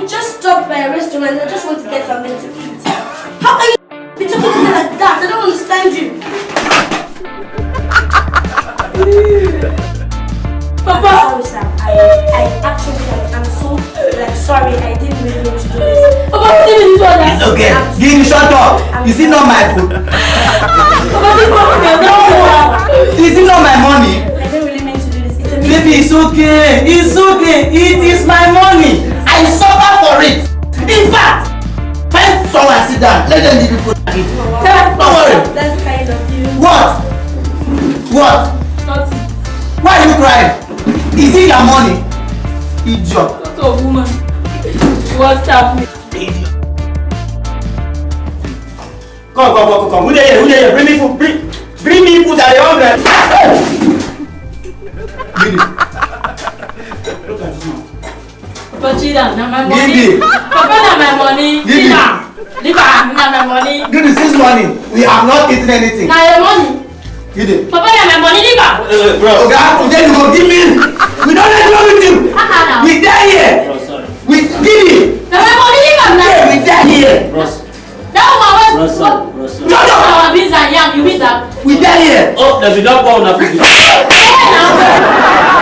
I just stopped by a restaurant. I just want to get something to eat. How can you be talking to me like that? I don't understand you. Papa! Sorry, Sam. I actually, I'm so sorry. I didn't really mean to do this. Papa, what did you do that? It's okay. Gini, shut up. Is it not my food? Papa, this money. Is it not my money? I didn't really mean to do this. It's a Baby, it's okay. It's okay. It is my money. I suffer for it. In fact, find someone sit down. Let them leave the food. Don't worry. That's kind of you. What? What? Nothing. Why are you crying? Is it your money? Idiot. Not a woman. You want staff me. Idiot. Come. Who there? Bring me food. Bring me food at the 100. Look at this man. Papa, Chida, now my money. Gidi. Papa, now my money. Gidi. Leave her, now my money. This is this morning. We have not eaten anything. Now your money. Gidi. Papa, now my money. Leave her. Bro. Okay, then you go give me. We don't let you know with you. We die here. Bro, sorry. We Gidi. Now my money. Leave her now. Yeah, we die here. Bro, That woman bro, was. sorry. Bro, sorry. Shut up. Our beans and yam. You eat that. We die here. Oh, there's a dog on the food. Hey, now.